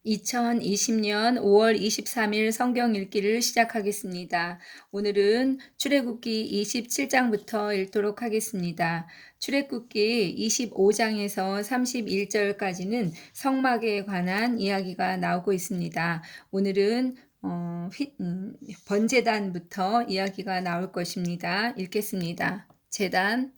2020년 5월 23일 성경 읽기를 시작하겠습니다. 오늘은 출애굽기 27장부터 읽도록 하겠습니다. 출애굽기 25장에서 31절까지는 성막에 관한 이야기가 나오고 있습니다. 오늘은 번제단부터 이야기가 나올 것입니다. 읽겠습니다. 제단.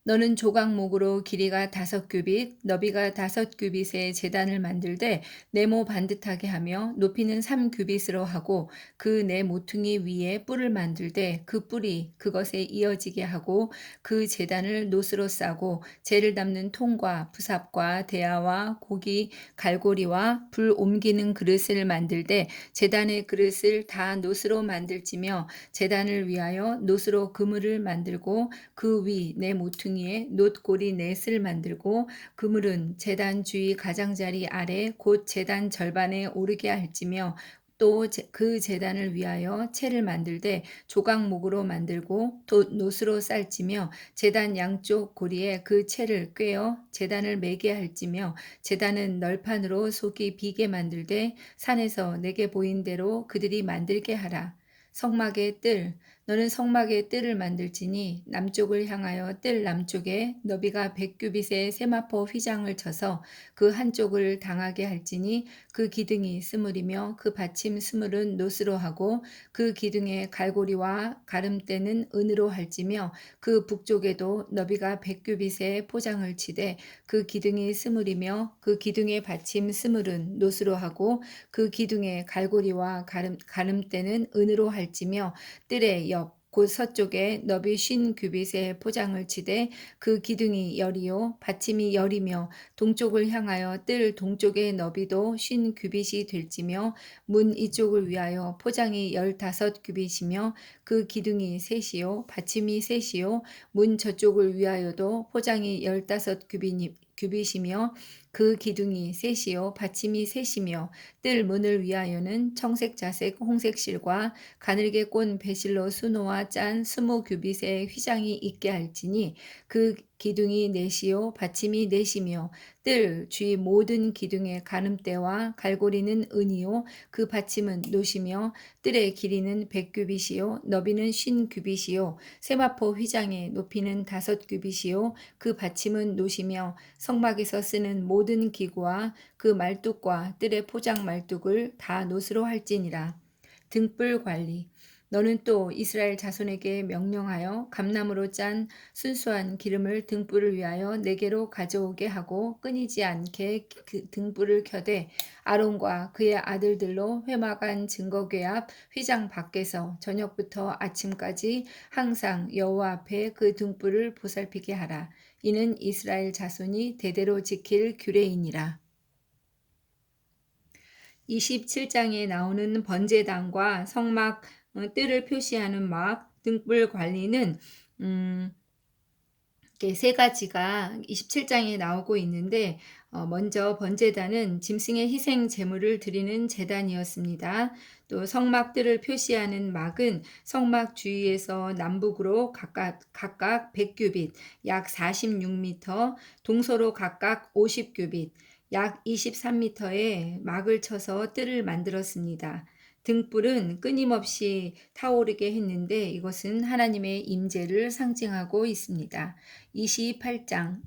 너는 조각목으로 길이가 5규빗, 너비가 5규빗의 제단을 만들되 네모 반듯하게 하며 높이는 3규빗으로 하고 그 네 모퉁이 위에 뿔을 만들되 그 뿔이 그것에 이어지게 하고 그 제단을 노스로 싸고 재를 담는 통과 부삽과 대야와 고기 갈고리와 불 옮기는 그릇을 만들되 제단의 그릇을 다 노스로 만들지며 제단을 위하여 노스로 그물을 만들고 그 위 네 모퉁이에 놋고리 넷을 만들고 그물은 제단 주위 가장자리 아래 곧 제단 절반에 오르게 할지며 또 그 제단을 위하여 채를 만들되 조각목으로 만들고 놋으로 쌀지며 제단 양쪽 고리에 그 채를 꿰어 제단을 매게 할지며 제단은 널판으로 속이 비게 만들되 산에서 내게 보인 대로 그들이 만들게 하라. 성막의 뜰. 너는 성막의 뜰을 만들지니 남쪽을 향하여 뜰 남쪽에 너비가 100규빗의 세마포 휘장을 쳐서 그 한쪽을 당하게 할지니 그 기둥이 스물이며 그 받침 스물은 노스로 하고 그 기둥의 갈고리와 가름대는 은으로 할지며 그 북쪽에도 너비가 100규빗의 포장을 치되 그 기둥이 스물이며 그 기둥의 받침 스물은 노스로 하고 그 기둥의 갈고리와 가름대는 은으로 할지며 뜰의 옆 곧 서쪽에 너비 50규빗의 포장을 치되 그 기둥이 열이요 받침이 열이며 동쪽을 향하여 뜰 동쪽의 너비도 50규빗이 될지며 문 이쪽을 위하여 포장이 15규빗이며 그 기둥이 셋이요 받침이 셋이요 문 저쪽을 위하여도 포장이 15규빗이며 그 기둥이 셋이요 받침이 셋이며 뜰 문을 위하여는 청색 자색 홍색 실과 가늘게 꼰 배실로 수노와 짠 20규빗의 휘장이 있게 할지니 그 기둥이 넷이요 받침이 넷이며 뜰 주위 모든 기둥의 가늠대와 갈고리는 은이요 그 받침은 노시며 뜰의 길이는 100규빗이요 너비는 50규빗이요 세마포 휘장의 높이는 5규빗이요 그 받침은 노시며 성막에서 쓰는 모든 기구와 그 말뚝과 뜰의 포장 말뚝을 다 노스로 할지니라. 등불 관리. 너는 또 이스라엘 자손에게 명령하여 감나무로 짠 순수한 기름을 등불을 위하여 내게로 가져오게 하고 끊이지 않게 그 등불을 켜되 아론과 그의 아들들로 회막안 증거궤 앞 휘장 밖에서 저녁부터 아침까지 항상 여호와 앞에 그 등불을 보살피게 하라. 이는 이스라엘 자손이 대대로 지킬 규례이니라. 27장에 나오는 번제단과 성막 뜰을 표시하는 막 등불 관리는 이렇게 세 가지가 27장에 나오고 있는데 먼저 번제단은 짐승의 희생 제물을 드리는 제단이었습니다. 또 성막들을 표시하는 막은 성막 주위에서 남북으로 각각 100규빗, 약 46m, 동서로 각각 50규빗, 약 23m의 막을 쳐서 뜰을 만들었습니다. 등불은 끊임없이 타오르게 했는데 이것은 하나님의 임재를 상징하고 있습니다. 28장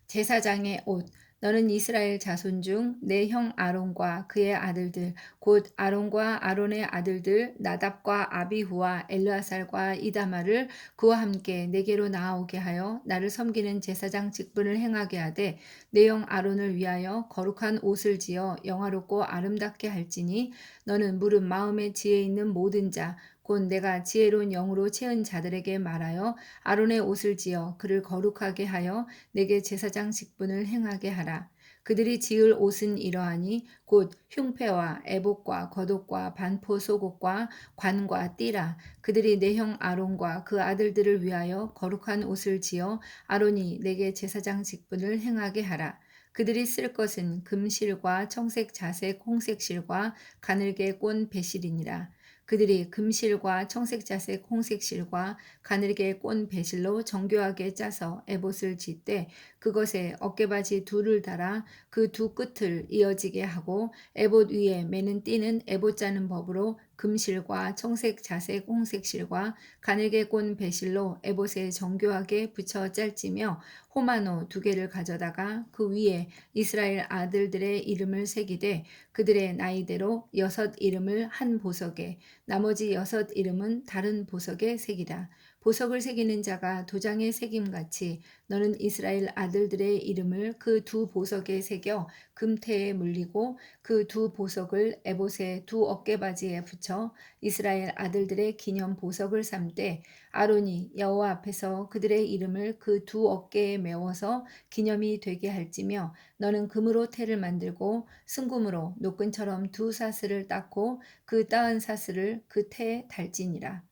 제사장의 옷. 너는 이스라엘 자손 중 내 형 아론과 그의 아들들 곧 아론과 아론의 아들들 나답과 아비후와 엘르아살과 이다마를 그와 함께 내게로 나아오게 하여 나를 섬기는 제사장 직분을 행하게 하되 내 형 아론을 위하여 거룩한 옷을 지어 영화롭고 아름답게 할지니 너는 무릇 마음에 지혜 있는 모든 자 곧 내가 지혜로운 영으로 채은 자들에게 말하여 아론의 옷을 지어 그를 거룩하게 하여 내게 제사장 직분을 행하게 하라. 그들이 지을 옷은 이러하니 곧 흉패와 애복과 겉옷과 반포 속옷과 관과 띠라. 그들이 내 형 아론과 그 아들들을 위하여 거룩한 옷을 지어 아론이 내게 제사장 직분을 행하게 하라. 그들이 쓸 것은 금실과 청색 자색 홍색 실과 가늘게 꼰 배실이니라. 그들이 금실과 청색 자색 홍색 실과 가늘게 꼰 배실로 정교하게 짜서 에봇을 짓되 그것에 어깨바지 둘을 달아 그 두 끝을 이어지게 하고 에봇 위에 매는 띠는 에봇 짜는 법으로 금실과 청색, 자색, 홍색 실과 가늘게 꼰 배실로 에봇에 정교하게 붙여 짤지며 호마노 2개를 가져다가 그 위에 이스라엘 아들들의 이름을 새기되 그들의 나이대로 6 이름을 한 보석에 나머지 6 이름은 다른 보석에 새기라. 보석을 새기는 자가 도장에 새김같이 너는 이스라엘 아들들의 이름을 그 두 보석에 새겨 금태에 물리고 그 두 보석을 에봇의 두 어깨바지에 붙여 이스라엘 아들들의 기념 보석을 삼되 아론이 여호와 앞에서 그들의 이름을 그 두 어깨에 메워서 기념이 되게 할지며 너는 금으로 태를 만들고 순금으로 노끈처럼 두 사슬을 닦고 그 따은 사슬을 그 태에 달지니라.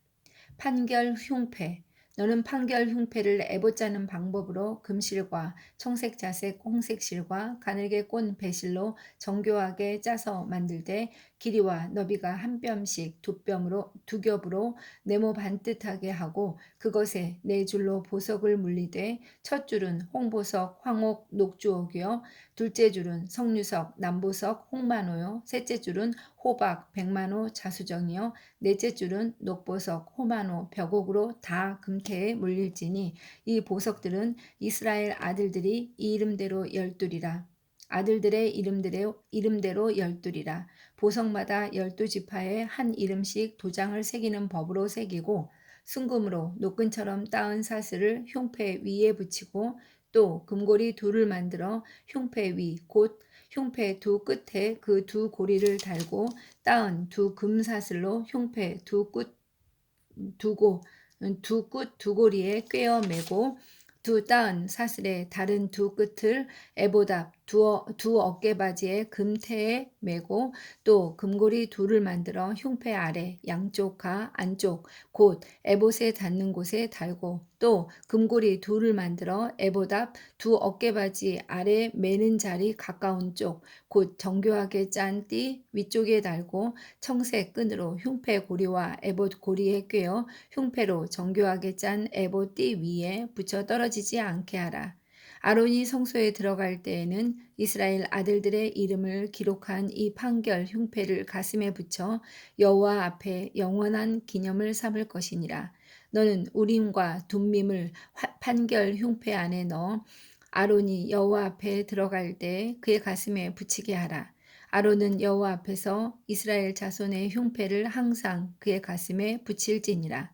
판결 흉패 너는 판결 흉패를 에봇 짜는 방법으로 금실과 청색 자색 홍색 실과 가늘게 꼰 배실로 정교하게 짜서 만들되 길이와 너비가 한 뼘씩 두 겹으로 네모 반듯하게 하고 그것에 4줄로 보석을 물리되 첫 줄은 홍보석 황옥 녹주옥이요 둘째 줄은 석류석 남보석 홍만호요 셋째 줄은 호박 백만호 자수정이요 넷째 줄은 녹보석, 호마노, 벽옥으로 다 금태에 물릴지니 이 보석들은 이스라엘 아들들이 이 이름대로 12이라. 아들들의 이름대로 12이라. 보석마다 12지파에 한 이름씩 도장을 새기는 법으로 새기고 순금으로 노끈처럼 따은 사슬을 흉패 위에 붙이고 또 금고리 둘을 만들어 흉패 위, 곧 흉패 두 끝에 그 두 고리를 달고 따은 두 금사슬로 흉패 두 고리에 꿰어 매고 두 따은 사슬의 다른 두 끝을 에봇 앞 두 어깨바지에 금태에 매고 또 금고리 둘을 만들어 흉패 아래 양쪽 가 안쪽 곧 에봇에 닿는 곳에 달고 또 금고리 둘을 만들어 에봇 앞 두 어깨바지 아래 매는 자리 가까운 쪽 곧 정교하게 짠 띠 위쪽에 달고 청색 끈으로 흉패 고리와 에봇 고리에 꿰어 흉패로 정교하게 짠 에봇 띠 위에 붙여 떨어지지 않게 하라. 아론이 성소에 들어갈 때에는 이스라엘 아들들의 이름을 기록한 이 판결 흉패를 가슴에 붙여 여호와 앞에 영원한 기념을 삼을 것이니라. 너는 우림과 둠밈을 판결 흉패 안에 넣어 아론이 여호와 앞에 들어갈 때 그의 가슴에 붙이게 하라. 아론은 여호와 앞에서 이스라엘 자손의 흉패를 항상 그의 가슴에 붙일지니라.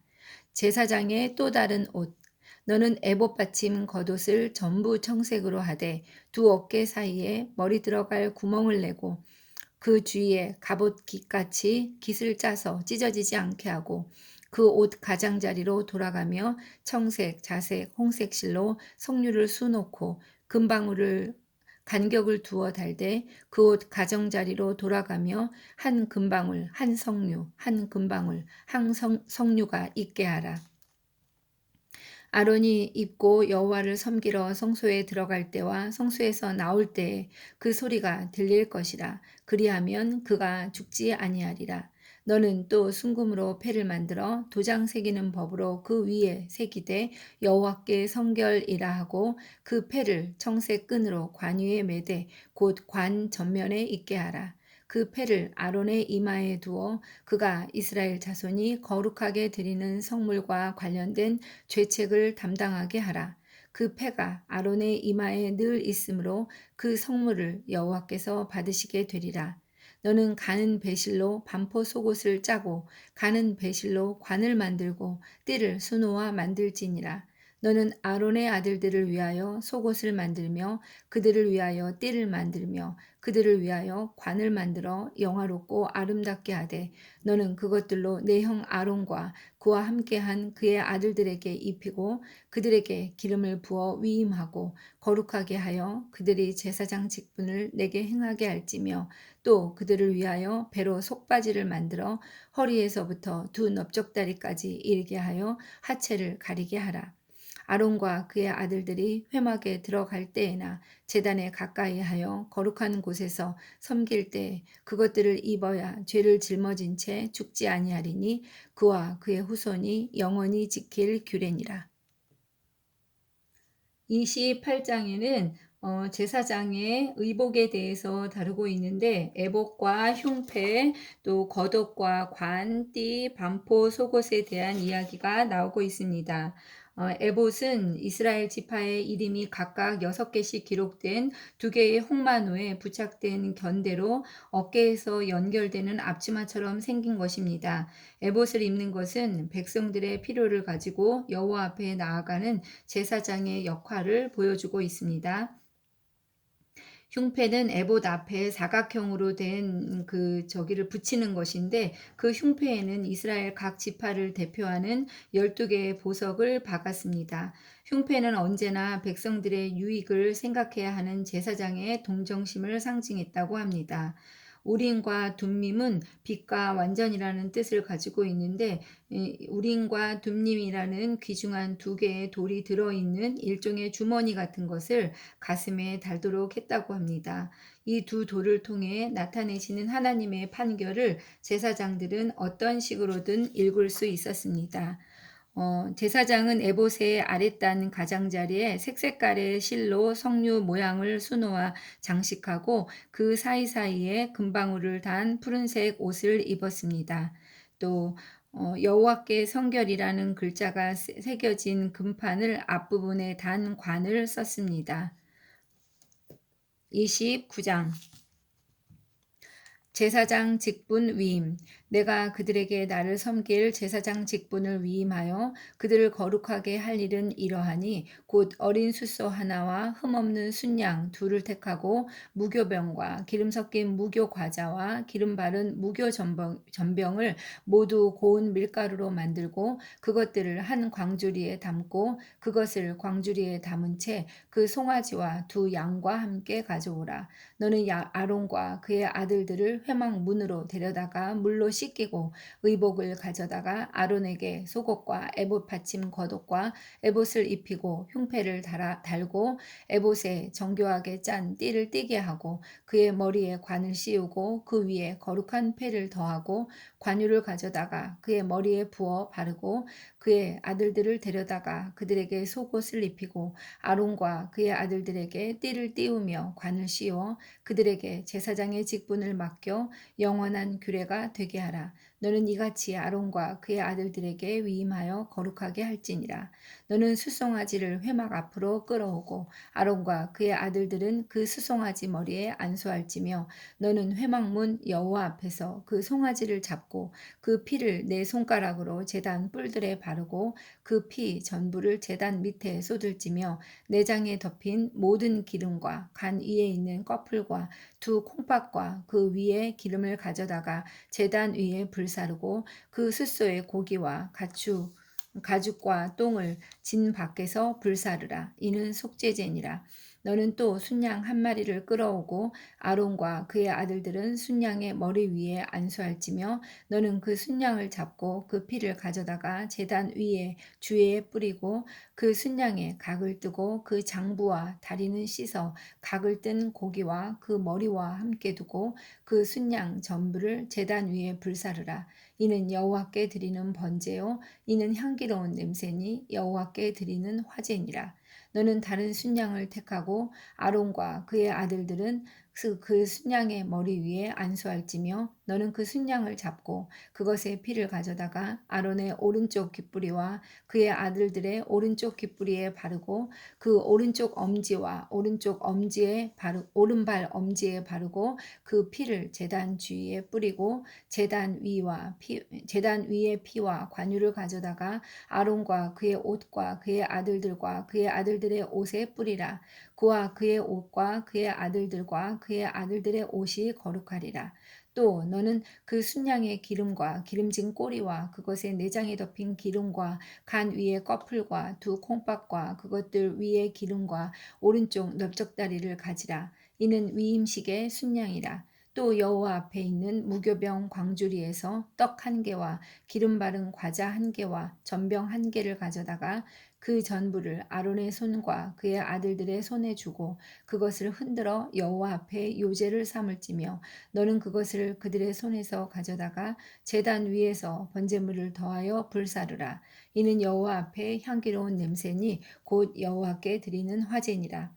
제사장의 또 다른 옷 너는 에봇 받침 겉옷을 전부 청색으로 하되 두 어깨 사이에 머리 들어갈 구멍을 내고 그 주위에 갑옷 깃같이 깃을 짜서 찢어지지 않게 하고 그 옷 가장자리로 돌아가며 청색, 자색, 홍색 실로 석류를 수놓고 금방울을 간격을 두어 달되 그 옷 가정자리로 돌아가며 한 금방울, 한 석류, 한 금방울, 한 석류가 있게 하라. 아론이 입고 여호와를 섬기러 성소에 들어갈 때와 성소에서 나올 때에 그 소리가 들릴 것이라. 그리하면 그가 죽지 아니하리라. 너는 또 순금으로 패를 만들어 도장 새기는 법으로 그 위에 새기되 여호와께 성결이라 하고 그 패를 청색 끈으로 관 위에 매되 곧 관 전면에 있게 하라. 그 패를 아론의 이마에 두어 그가 이스라엘 자손이 거룩하게 드리는 성물과 관련된 죄책을 담당하게 하라. 그 패가 아론의 이마에 늘 있으므로 그 성물을 여호와께서 받으시게 되리라. 너는 가는 배실로 반포 속옷을 짜고 가는 배실로 관을 만들고 띠를 수놓아 만들지니라. 너는 아론의 아들들을 위하여 속옷을 만들며 그들을 위하여 띠를 만들며 그들을 위하여 관을 만들어 영화롭고 아름답게 하되 너는 그것들로 내 형 아론과 그와 함께한 그의 아들들에게 입히고 그들에게 기름을 부어 위임하고 거룩하게 하여 그들이 제사장 직분을 내게 행하게 할지며 또 그들을 위하여 배로 속바지를 만들어 허리에서부터 두 넓적다리까지 이르게 하여 하체를 가리게 하라. 아론과 그의 아들들이 회막에 들어갈 때에나 제단에 가까이 하여 거룩한 곳에서 섬길 때 그것들을 입어야 죄를 짊어진 채 죽지 아니하리니 그와 그의 후손이 영원히 지킬 규례니라. 28장에는 제사장의 의복에 대해서 다루고 있는데 애복과 흉패, 또 겉옷과 관, 띠, 반포, 속옷에 대한 이야기가 나오고 있습니다. 에봇은 이스라엘 지파의 이름이 각각 6개씩 기록된 2개의 홍마노에 부착된 견대로 어깨에서 연결되는 앞치마처럼 생긴 것입니다. 에봇을 입는 것은 백성들의 필요를 가지고 여호와 앞에 나아가는 제사장의 역할을 보여주고 있습니다. 흉패는 에봇 앞에 사각형으로 된 저기를 붙이는 것인데 그 흉패에는 이스라엘 각 지파를 대표하는 12개의 보석을 박았습니다. 흉패는 언제나 백성들의 유익을 생각해야 하는 제사장의 동정심을 상징했다고 합니다. 우림과 둠밈은 빛과 완전이라는 뜻을 가지고 있는데 우림과 둠밈이라는 귀중한 2개의 돌이 들어있는 일종의 주머니 같은 것을 가슴에 달도록 했다고 합니다. 이 2돌을 통해 나타내시는 하나님의 판결을 제사장들은 어떤 식으로든 읽을 수 있었습니다. 제사장은 에봇의 아랫단 가장자리에 색색깔의 실로 석류 모양을 수놓아 장식하고 그 사이사이에 금방울을 단 푸른색 옷을 입었습니다. 또 여호와께 성결이라는 글자가 새겨진 금판을 앞부분에 단 관을 썼습니다. 29장 제사장 직분 위임. 내가 그들에게 나를 섬길 제사장 직분을 위임하여 그들을 거룩하게 할 일은 이러하니 곧 어린 숫소 하나와 흠없는 순양 둘을 택하고 무교병과 기름 섞인 무교 과자와 기름 바른 무교 전병을 모두 고운 밀가루로 만들고 그것들을 한 광주리에 담고 그것을 광주리에 담은 채 그 송아지와 2 양과 함께 가져오라. 너는 아론과 그의 아들들을 회막 문으로 데려다가 물로 씻기고 의복을 가져다가 아론에게 속옷과 에봇 받침 겉옷과 에봇을 입히고 흉패를 달고 에봇에 정교하게 짠 띠를 띠게 하고 그의 머리에 관을 씌우고 그 위에 거룩한 패를 더하고 관유를 가져다가 그의 머리에 부어 바르고 그의 아들들을 데려다가 그들에게 속옷을 입히고 아론과 그의 아들들에게 띠를 띠우며 관을 씌워 그들에게 제사장의 직분을 맡겨 영원한 규례가 되게 하라. 너는 이같이 아론과 그의 아들들에게 위임하여 거룩하게 할지니라. 너는 수송아지를 회막 앞으로 끌어오고 아론과 그의 아들들은 그 수송아지 머리에 안수할지며 너는 회막문 여호와 앞에서 그 송아지를 잡고 그 피를 내 손가락으로 제단 뿔들에 바르고 그 피 전부를 제단 밑에 쏟을지며 내장에 덮인 모든 기름과 간 위에 있는 꺼풀과 2 콩팥과 그 위에 기름을 가져다가 제단 위에 불사르고 그 숫소의 고기와 가죽과 똥을 진 밖에서 불사르라. 이는 속죄제니라. 너는 또 순양 1마리를 끌어오고 아론과 그의 아들들은 순양의 머리 위에 안수할지며 너는 그 순양을 잡고 그 피를 가져다가 제단 위에 주위에 뿌리고 그 순양의 각을 뜨고 그 장부와 다리는 씻어 각을 뜬 고기와 그 머리와 함께 두고 그 순양 전부를 제단 위에 불사르라. 이는 여호와께 드리는 번제요 이는 향기로운 냄새니 여호와께 드리는 화제니라. 너는 다른 순양을 택하고 아론과 그의 아들들은 그 순양의 머리 위에 안수할지며 너는 그 순양을 잡고 그것의 피를 가져다가 아론의 오른쪽 귓부리와 그의 아들들의 오른쪽 귓부리에 바르고 그 오른쪽 엄지와 오른발 엄지에 바르고 그 피를 제단 주위에 뿌리고 제단 위의 피와 관유를 가져다가 아론과 그의 옷과 그의 아들들과 그의 아들들의 옷에 뿌리라. 그와 그의 옷과 그의 아들들과 그의 아들들의 옷이 거룩하리라. 또 너는 그 순양의 기름과 기름진 꼬리와 그것의 내장에 덮인 기름과 간 위에 꺼풀과 2 콩팥과 그것들 위에 기름과 오른쪽 넓적다리를 가지라. 이는 위임식의 순양이라. 또 여호와 앞에 있는 무교병 광주리에서 떡 한 개와 기름 바른 과자 한 개와 전병 한 개를 가져다가 그 전부를 아론의 손과 그의 아들들의 손에 주고 그것을 흔들어 여호와 앞에 요제를 삼을지며 너는 그것을 그들의 손에서 가져다가 제단 위에서 번제물을 더하여 불사르라. 이는 여호와 앞에 향기로운 냄새니 곧 여호와께 드리는 화제니라.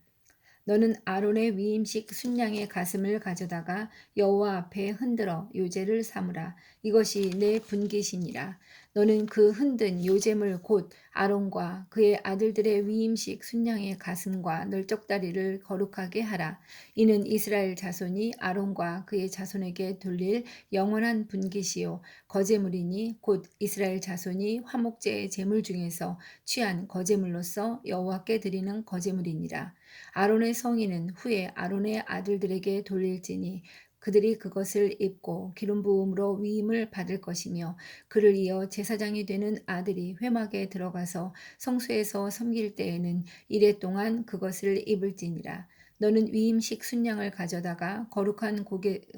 너는 아론의 위임식 순양의 가슴을 가져다가 여호와 앞에 흔들어 요제를 삼으라. 이것이 내 분깃이니라. 너는 그 흔든 요제물 곧 아론과 그의 아들들의 위임식 순양의 가슴과 널쩍다리를 거룩하게 하라. 이는 이스라엘 자손이 아론과 그의 자손에게 돌릴 영원한 분깃이요 거제물이니 곧 이스라엘 자손이 화목제의 제물 중에서 취한 거제물로서 여호와께 드리는 거제물이니라. 아론의 성인은 후에 아론의 아들들에게 돌릴지니 그들이 그것을 입고 기름 부음으로 위임을 받을 것이며 그를 이어 제사장이 되는 아들이 회막에 들어가서 성소에서 섬길 때에는 이레 동안 그것을 입을지니라. 너는 위임식 순양을 가져다가 거룩한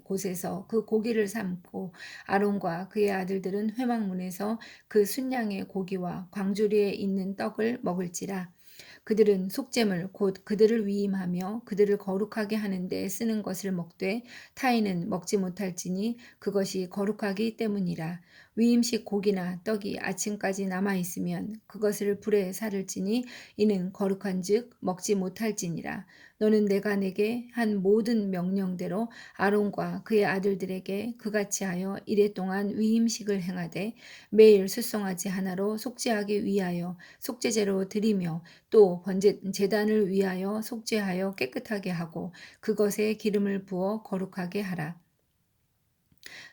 곳에서 그 고기를 삶고 아론과 그의 아들들은 회막문에서 그 순양의 고기와 광주리에 있는 떡을 먹을지라. 그들은 속죄물 곧 그들을 위임하며 그들을 거룩하게 하는 데 쓰는 것을 먹되 타인은 먹지 못할지니 그것이 거룩하기 때문이라. 위임식 고기나 떡이 아침까지 남아 있으면 그것을 불에 사를지니 이는 거룩한즉 먹지 못할지니라. 너는 내가 내게 한 모든 명령대로 아론과 그의 아들들에게 그같이 하여 이레 동안 위임식을 행하되 매일 숫송아지 하나로 속죄하기 위하여 속죄제로 드리며 또 제단을 위하여 속죄하여 깨끗하게 하고 그것에 기름을 부어 거룩하게 하라.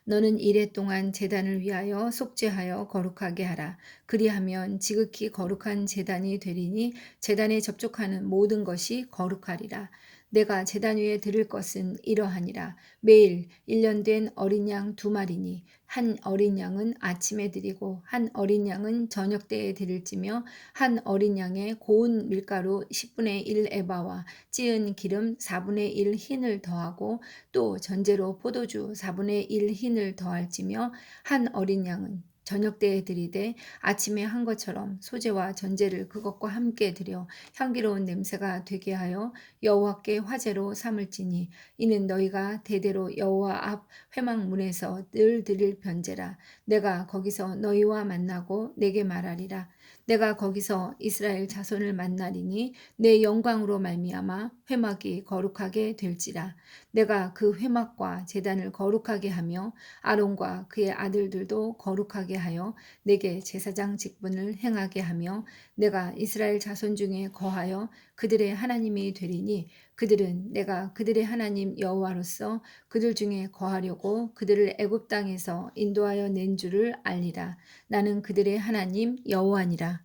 너는 이레 동안 제단을 위하여 속죄하여 거룩하게 하라. 그리하면 지극히 거룩한 제단이 되리니 제단에 접촉하는 모든 것이 거룩하리라. 내가 제단 위에 드릴 것은 이러하니라. 매일 1년 된 어린 양 2마리니 한 어린 양은 아침에 드리고 한 어린 양은 저녁 때에 드릴지며 한 어린 양에 고운 밀가루 10분의 1 에바와 찌은 기름 4분의 1 흰을 더하고 또 전제로 포도주 4분의 1 흰을 더할지며 한 어린 양은 저녁 때에 드리되 아침에 한 것처럼 소제와 전제를 그것과 함께 드려 향기로운 냄새가 되게 하여 여호와께 화제로 삼을지니 이는 너희가 대대로 여호와 앞 회막문에서 늘 드릴 변제라. 내가 거기서 너희와 만나고 내게 말하리라. 내가 거기서 이스라엘 자손을 만나리니 내 영광으로 말미암아 회막이 거룩하게 될지라. 내가 그 회막과 제단을 거룩하게 하며 아론과 그의 아들들도 거룩하게 하여 내게 제사장 직분을 행하게 하며 내가 이스라엘 자손 중에 거하여 그들의 하나님이 되리니 그들은 내가 그들의 하나님 여호와로서 그들 중에 거하려고 그들을 애굽 땅에서 인도하여 낸 줄을 알리라. 나는 그들의 하나님 여호와니라.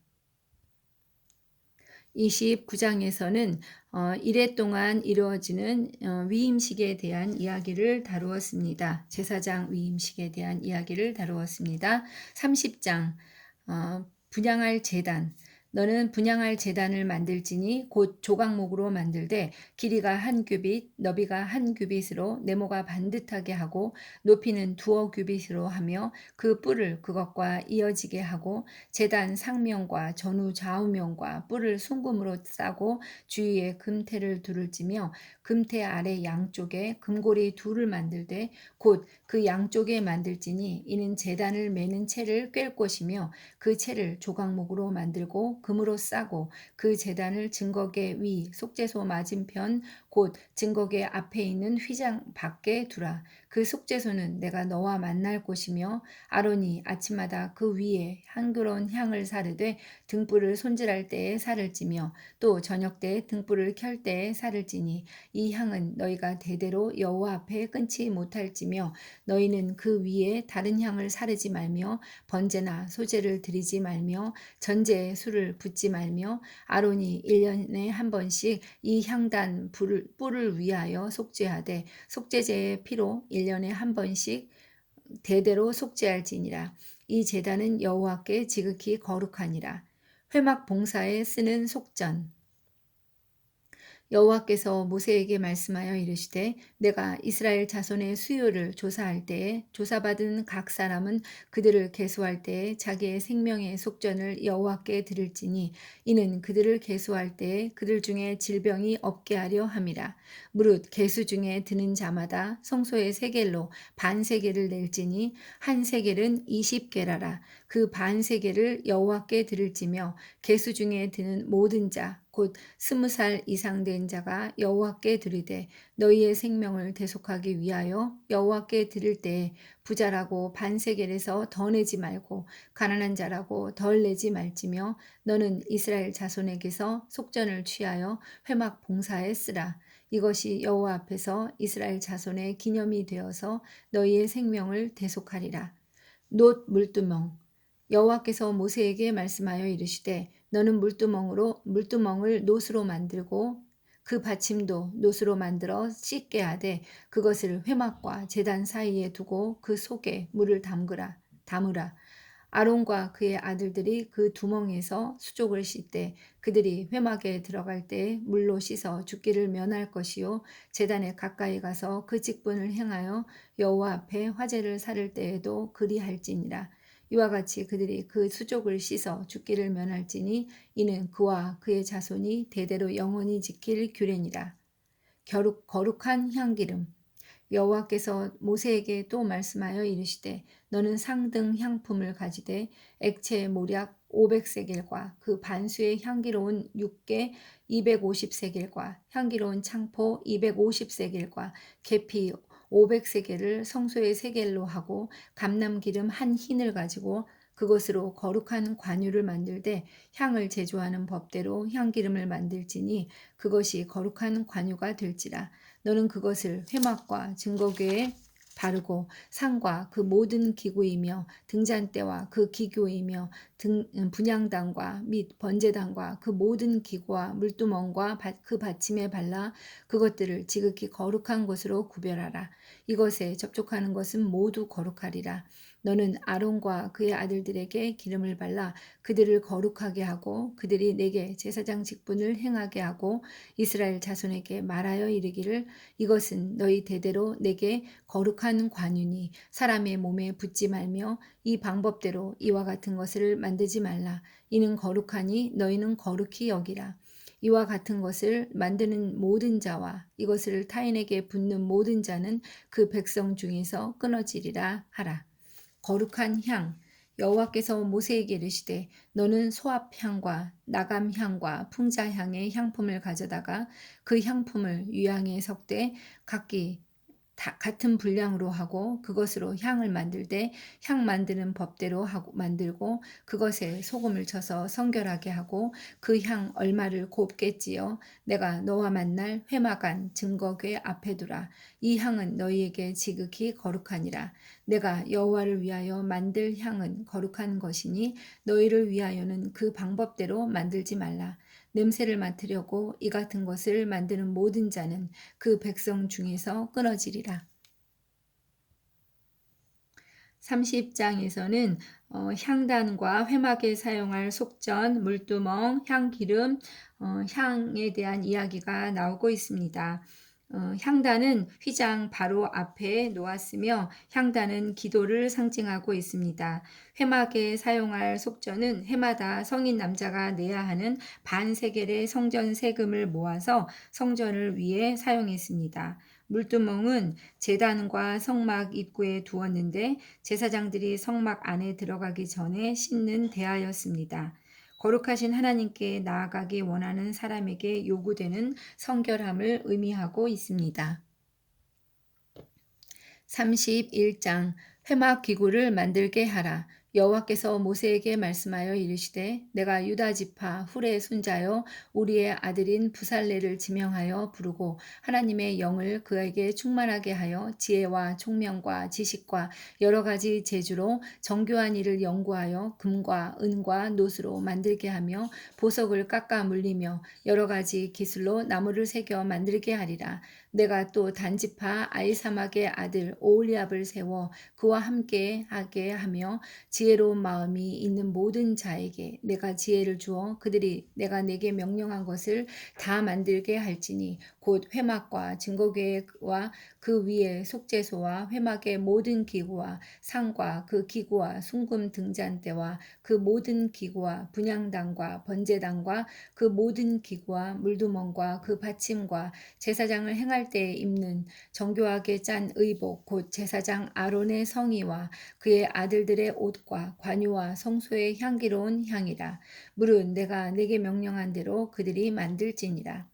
29장에서는 이래 동안 이루어지는 위임식에 대한 이야기를 다루었습니다. 제사장 위임식에 대한 이야기를 다루었습니다. 30장 분향할 제단. 너는 분향할 제단을 만들지니 곧 조각목으로 만들되 길이가 1규빗 너비가 1규빗으로 네모가 반듯하게 하고 높이는 2규빗으로 하며 그 뿔을 그것과 이어지게 하고 제단 상면과 전후 좌우면과 뿔을 순금으로 싸고 주위에 금테를 두를지며 금테 아래 양쪽에 금고리 둘을 만들되 곧 그 양쪽에 만들지니 이는 제단을 매는 채를 꿰을 것이며 그 채를 조각목으로 만들고 금으로 싸고 그 제단을 증거계 위 속죄소 맞은편 곧 증거계 앞에 있는 휘장 밖에 두라. 그 속죄소는 내가 너와 만날 곳이며 아론이 아침마다 그 위에 향기로운 향을 사르되 등불을 손질할 때에 살을 찌며 또 저녁 때에 등불을 켤 때에 살을 찌니 이 향은 너희가 대대로 여호와 앞에 끊지 못할지며 너희는 그 위에 다른 향을 사르지 말며 번제나 소제를 드리지 말며 전제에 술을 붓지 말며 아론이 1년에 한 번씩 이 향단 뿔을 위하여 속죄하되 속죄제의 피로 1년에 한 번씩 대대로 속죄할지니라. 이 제단은 여호와께 지극히 거룩하니라. 회막 봉사에 쓰는 속전. 여호와께서 모세에게 말씀하여 이르시되 내가 이스라엘 자손의 수요를 조사할 때에 조사받은 각 사람은 그들을 계수할 때에 자기의 생명의 속전을 여호와께 드릴지니 이는 그들을 계수할 때에 그들 중에 질병이 없게 하려 함이라. 무릇 계수 중에 드는 자마다 성소의 세겔로 반 세겔을 낼지니 한 세겔은 20게라라. 그 반 세겔을 여호와께 드릴지며 계수 중에 드는 모든 자 곧 20살 이상 된 자가 여호와께 드리되 너희의 생명을 대속하기 위하여 여호와께 드릴 때에 부자라고 반세겔에서 더 내지 말고 가난한 자라고 덜 내지 말지며 너는 이스라엘 자손에게서 속전을 취하여 회막 봉사에 쓰라. 이것이 여호와 앞에서 이스라엘 자손의 기념이 되어서 너희의 생명을 대속하리라. 놋 물두멍. 여호와께서 모세에게 말씀하여 이르시되 너는 물두멍을 놋으로 만들고 그 받침도 놋으로 만들어 씻게 하되 그것을 회막과 제단 사이에 두고 그 속에 물을 담으라. 아론과 그의 아들들이 그 두멍에서 수족을 씻되 그들이 회막에 들어갈 때 물로 씻어 죽기를 면할 것이요 제단에 가까이 가서 그 직분을 행하여 여호와 앞에 화제를 사를 때에도 그리할지니라. 이와 같이 그들이 그 수족을 씻어 죽기를 면할지니 이는 그와 그의 자손이 대대로 영원히 지킬 규례니라. 거룩한 향기름. 여호와께서 모세에게 또 말씀하여 이르시되 너는 상등 향품을 가지되 액체 모략 500세겔과 그 반수의 향기로운 육개 250세겔과 향기로운 창포 250세겔과 계피 500세겔을 성소의 세겔로 하고 감람기름 한 흰을 가지고 그것으로 거룩한 관유를 만들되 향을 제조하는 법대로 향기름을 만들지니 그것이 거룩한 관유가 될지라. 너는 그것을 회막과 증거궤에 바르고 상과 그 모든 기구이며 등잔대와 그 기구이며 분향단과 및 번제단과 그 모든 기구와 물두멍과 그 받침에 발라 그것들을 지극히 거룩한 것으로 구별하라. 이것에 접촉하는 것은 모두 거룩하리라. 너는 아론과 그의 아들들에게 기름을 발라 그들을 거룩하게 하고 그들이 내게 제사장 직분을 행하게 하고 이스라엘 자손에게 말하여 이르기를 이것은 너희 대대로 내게 거룩한 관유니 사람의 몸에 붙지 말며 이 방법대로 이와 같은 것을 만들지 말라. 이는 거룩하니 너희는 거룩히 여기라. 이와 같은 것을 만드는 모든 자와 이것을 타인에게 붓는 모든 자는 그 백성 중에서 끊어지리라 하라. 거룩한 향. 여호와께서 모세에게 이르시되 너는 소합향과 나감향과 풍자향의 향품을 가져다가 그 향품을 유향에 섞되 각기 같은 분량으로 하고 그것으로 향을 만들되 향 만드는 법대로 만들고 그것에 소금을 쳐서 성결하게 하고 그 향 얼마를 곱게 찌어 내가 너와 만날 회막안 증거궤 앞에 두라. 이 향은 너희에게 지극히 거룩하니라. 내가 여호와를 위하여 만들 향은 거룩한 것이니 너희를 위하여는 그 방법대로 만들지 말라. 냄새를 맡으려고 이 같은 것을 만드는 모든 자는 그 백성 중에서 끊어지리라. 30장에서는 향단과 회막에 사용할 속전, 물두멍, 향기름, 향에 대한 이야기가 나오고 있습니다. 향단은 휘장 바로 앞에 놓았으며 향단은 기도를 상징하고 있습니다. 회막에 사용할 속전은 해마다 성인 남자가 내야 하는 반세겔의 성전 세금을 모아서 성전을 위해 사용했습니다. 물두멍은 제단과 성막 입구에 두었는데 제사장들이 성막 안에 들어가기 전에 씻는 대하였습니다. 거룩하신 하나님께 나아가기 원하는 사람에게 요구되는 성결함을 의미하고 있습니다. 31장 회막 기구를 만들게 하라. 여호와께서 모세에게 말씀하여 이르시되 내가 유다 지파 훌의 손자여 우리의 아들인 부살레를 지명하여 부르고 하나님의 영을 그에게 충만하게 하여 지혜와 총명과 지식과 여러 가지 재주로 정교한 일을 연구하여 금과 은과 놋으로 만들게 하며 보석을 깎아 물리며 여러 가지 기술로 나무를 새겨 만들게 하리라. 내가 또 단지파 아이사막의 아들 오홀리압을 세워 그와 함께 하게 하며 지혜로운 마음이 있는 모든 자에게 내가 지혜를 주어 그들이 내가 내게 명령한 것을 다 만들게 할지니 곧 회막과 증거궤와 그 위에 속죄소와 회막의 모든 기구와 상과 그 기구와 순금 등잔대와 그 모든 기구와 분향단과 번제단과 그 모든 기구와 물두멍과 그 받침과 제사장을 행할 때에 입는 정교하게 짠 의복 곧 제사장 아론의 성의와 그의 아들들의 옷과 관유와 성소의 향기로운 향이라. 물은 내가 내게 명령한 대로 그들이 만들지니라.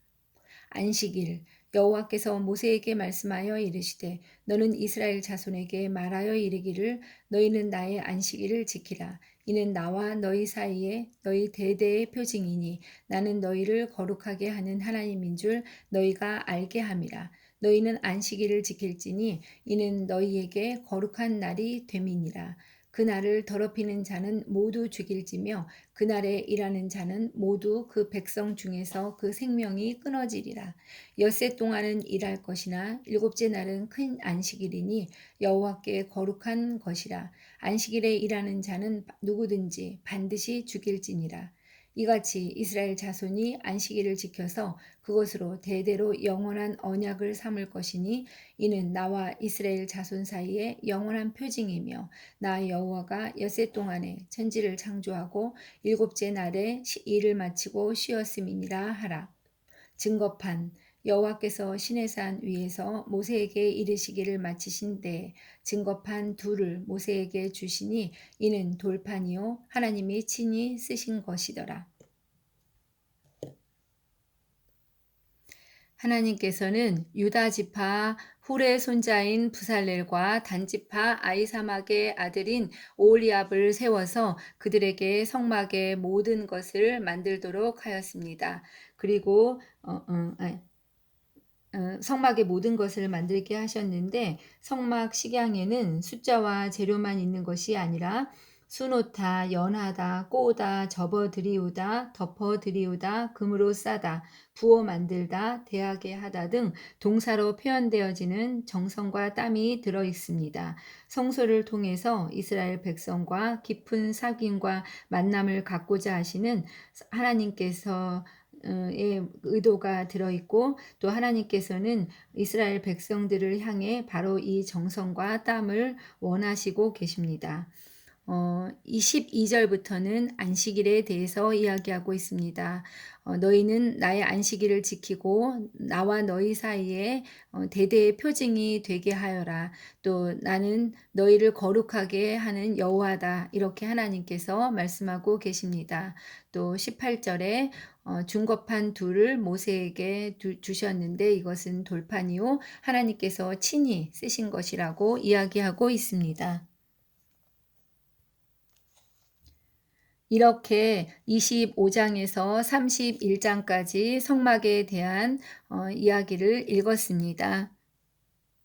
안식일 여호와께서 모세에게 말씀하여 이르시되 너는 이스라엘 자손에게 말하여 이르기를 너희는 나의 안식일을 지키라. 이는 나와 너희 사이에 너희 대대의 표징이니 나는 너희를 거룩하게 하는 하나님인 줄 너희가 알게 함이라. 너희는 안식일을 지킬지니 이는 너희에게 거룩한 날이 됨이니라. 그 날을 더럽히는 자는 모두 죽일지며 그날에 일하는 자는 모두 그 백성 중에서 그 생명이 끊어지리라. 엿새 동안은 일할 것이나 일곱째 날은 큰 안식일이니 여호와께 거룩한 것이라. 안식일에 일하는 자는 누구든지 반드시 죽일지니라. 이같이 이스라엘 자손이 안식일을 지켜서 그것으로 대대로 영원한 언약을 삼을 것이니 이는 나와 이스라엘 자손 사이에 영원한 표징이며 나 여호와가 엿새 동안에 천지를 창조하고 일곱째 날에 일을 마치고 쉬었음이니라 하라. 증거판 여호와께서 시내산 위에서 모세에게 이르시기를 마치신 때에 증거판 둘을 모세에게 주시니 이는 돌판이요 하나님이 친히 쓰신 것이더라. 하나님께서는 유다 지파 훌의 손자인 부살렐과 단지파 아이사막의 아들인 오홀리압을 세워서 그들에게 성막의 모든 것을 만들도록 하였습니다. 그리고 성막의 모든 것을 만들게 하셨는데 성막 식양에는 숫자와 재료만 있는 것이 아니라 수놓다, 연하다, 꼬다, 접어드리우다, 덮어드리우다, 금으로 싸다, 부어 만들다, 대하게 하다 등 동사로 표현되어지는 정성과 땀이 들어 있습니다. 성소를 통해서 이스라엘 백성과 깊은 사귐과 만남을 갖고자 하시는 하나님께서 의 의도가 들어있고 또 하나님께서는 이스라엘 백성들을 향해 바로 이 정성과 땀을 원하시고 계십니다. 22절부터는 안식일에 대해서 이야기하고 있습니다. 너희는 나의 안식일을 지키고 나와 너희 사이에 대대의 표징이 되게 하여라. 또 나는 너희를 거룩하게 하는 여호와다. 이렇게 하나님께서 말씀하고 계십니다. 또 18절에 중거판 둘을 모세에게 주셨는데 이것은 돌판이요 하나님께서 친히 쓰신 것이라고 이야기하고 있습니다. 이렇게 25장에서 31장까지 성막에 대한 이야기를 읽었습니다.